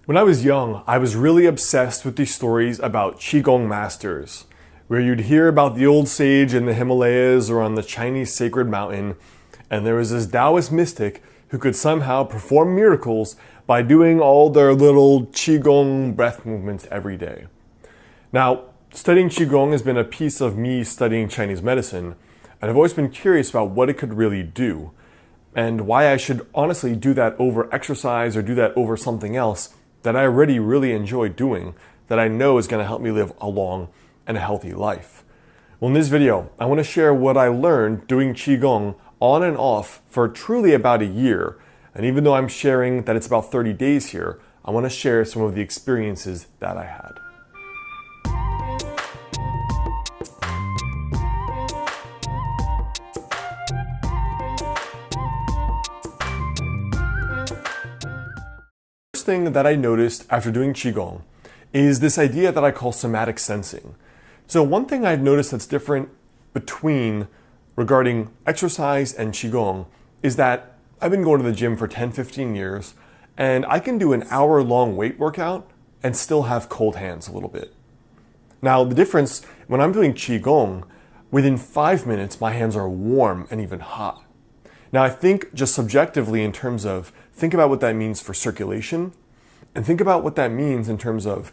When I was young, I was really obsessed with these stories about Qigong masters, where you'd hear about the old sage in the Himalayas or on the Chinese sacred mountain, and there was this Taoist mystic who could somehow perform miracles by doing all their little Qigong breath movements every day. Now, studying Qigong has been a piece of me studying Chinese medicine, and I've always been curious about what it could really do, and why I should honestly do that over exercise or do that over something else that I already really enjoy doing, that I know is going to help me live a long and a healthy life. Well, in this video, I want to share what I learned doing Qigong on and off for truly about a year. And even though I'm sharing that it's about 30 days here, I want to share some of the experiences that I had. Thing that I noticed after doing Qigong is this idea that I call somatic sensing. So one thing I've noticed that's different regarding exercise and Qigong is that I've been going to the gym for 10-15 years, and I can do an hour-long weight workout and still have cold hands a little bit. Now the difference, when I'm doing Qigong, within 5 minutes my hands are warm and even hot. Now I think just subjectively in terms of, think about what that means for circulation, and think about what that means in terms of,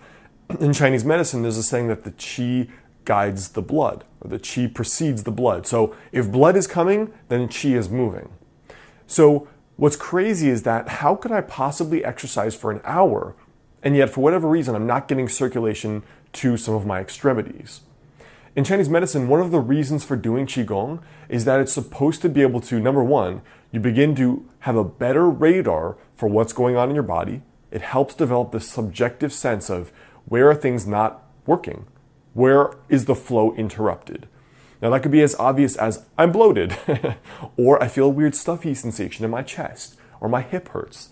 in Chinese medicine, there's a saying that the qi guides the blood, or the qi precedes the blood. So if blood is coming, then qi is moving. So what's crazy is that how could I possibly exercise for an hour, and yet for whatever reason I'm not getting circulation to some of my extremities? In Chinese medicine, one of the reasons for doing Qigong is that it's supposed to be able to, number one, you begin to have a better radar for what's going on in your body. It helps develop this subjective sense of where are things not working? Where is the flow interrupted? Now that could be as obvious as I'm bloated, or I feel a weird stuffy sensation in my chest, or my hip hurts.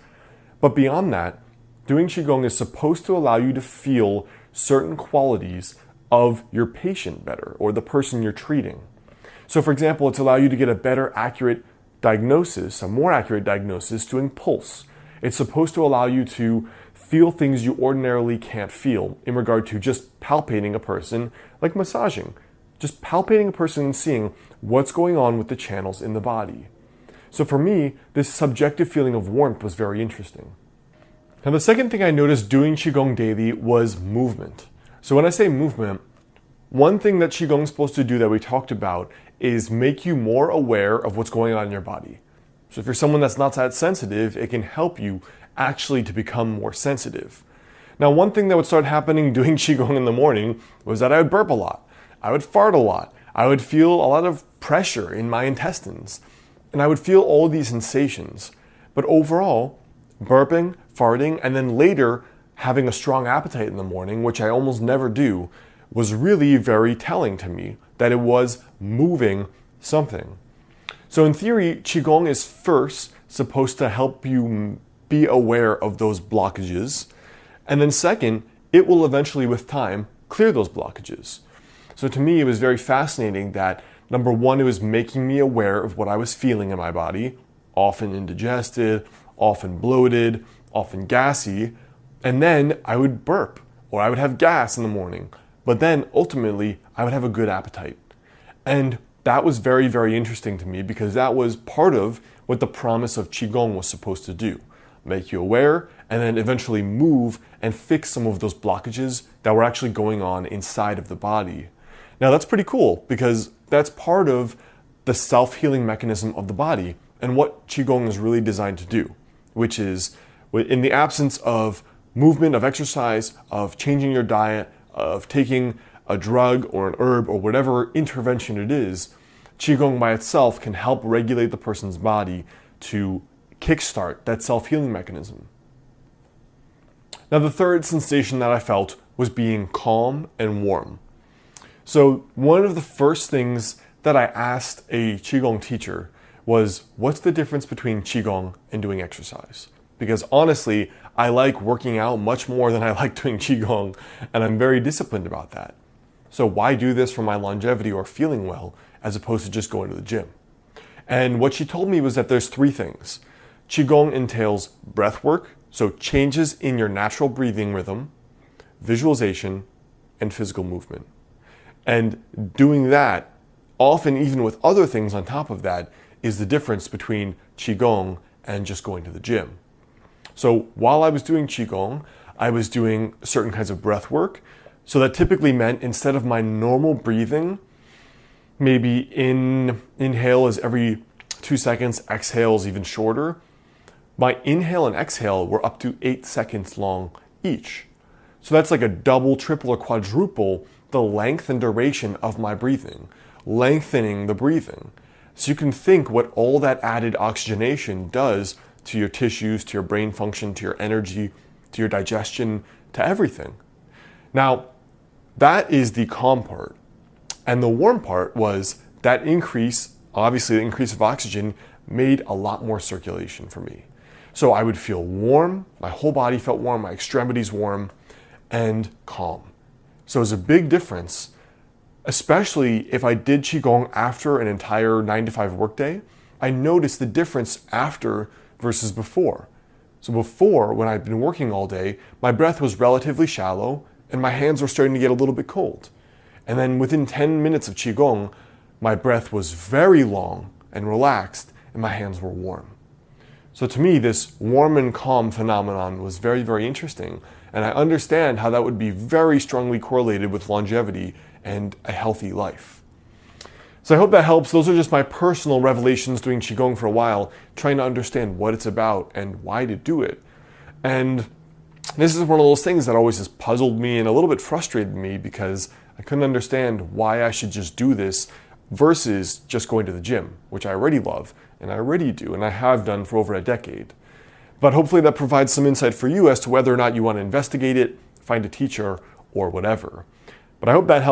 But beyond that, doing Qigong is supposed to allow you to feel certain qualities of your patient better, or the person you're treating. So for example, it's allow you to get a better accurate diagnosis, a more accurate diagnosis doing pulse. It's supposed to allow you to feel things you ordinarily can't feel in regard to just palpating a person, like massaging. Just palpating a person and seeing what's going on with the channels in the body. So for me, this subjective feeling of warmth was very interesting. Now the second thing I noticed doing Qigong daily was movement. So when I say movement, one thing that Qigong is supposed to do that we talked about is make you more aware of what's going on in your body. So if you're someone that's not that sensitive, it can help you actually to become more sensitive. Now one thing that would start happening doing Qigong in the morning was that I would burp a lot. I would fart a lot. I would feel a lot of pressure in my intestines. And I would feel all these sensations. But overall, burping, farting, and then later having a strong appetite in the morning, which I almost never do, was really very telling to me that it was moving something. So in theory, Qigong is first supposed to help you be aware of those blockages. And then second, it will eventually with time clear those blockages. So to me, it was very fascinating that number one, it was making me aware of what I was feeling in my body, often indigested, often bloated, often gassy. And then I would burp or I would have gas in the morning. But then ultimately, I would have a good appetite. And that was very, very interesting to me because that was part of what the promise of Qigong was supposed to do. Make you aware and then eventually move and fix some of those blockages that were actually going on inside of the body. Now that's pretty cool because that's part of the self-healing mechanism of the body and what Qigong is really designed to do, which is in the absence of movement, of exercise, of changing your diet, of taking a drug or an herb or whatever intervention it is, Qigong by itself can help regulate the person's body to kickstart that self-healing mechanism. Now the third sensation that I felt was being calm and warm. So one of the first things that I asked a Qigong teacher was, what's the difference between Qigong and doing exercise? Because honestly, I like working out much more than I like doing Qigong, and I'm very disciplined about that. So why do this for my longevity or feeling well, as opposed to just going to the gym? And what she told me was that there's three things. Qigong entails breath work, So changes in your natural breathing rhythm, visualization, and physical movement. And doing that, often even with other things on top of that, is the difference between Qigong and just going to the gym. So while I was doing Qigong, I was doing certain kinds of breath work. So that typically meant instead of my normal breathing, maybe inhale is every 2 seconds, exhale is even shorter. My inhale and exhale were up to 8 seconds long each. So that's like a double, triple, or quadruple the length and duration of my breathing, lengthening the breathing. So you can think what all that added oxygenation does to your tissues, to your brain function, to your energy, to your digestion, to everything. Now, that is the calm part. And the warm part was that increase, obviously the increase of oxygen, made a lot more circulation for me. So I would feel warm, my whole body felt warm, my extremities warm, and calm. So it was a big difference, especially if I did Qigong after an entire 9 to 5 workday. I noticed the difference after versus before. So before, when I'd been working all day, my breath was relatively shallow and my hands were starting to get a little bit cold. And then within 10 minutes of Qigong, my breath was very long and relaxed and my hands were warm. So to me, this warm and calm phenomenon was very, very interesting. And I understand how that would be very strongly correlated with longevity and a healthy life. So I hope that helps. Those are just my personal revelations doing Qigong for a while, trying to understand what it's about and why to do it. And this is one of those things that always has puzzled me and a little bit frustrated me because I couldn't understand why I should just do this versus just going to the gym, which I already love and I already do and I have done for over a decade. But hopefully that provides some insight for you as to whether or not you want to investigate it, find a teacher, or whatever. But I hope that helps.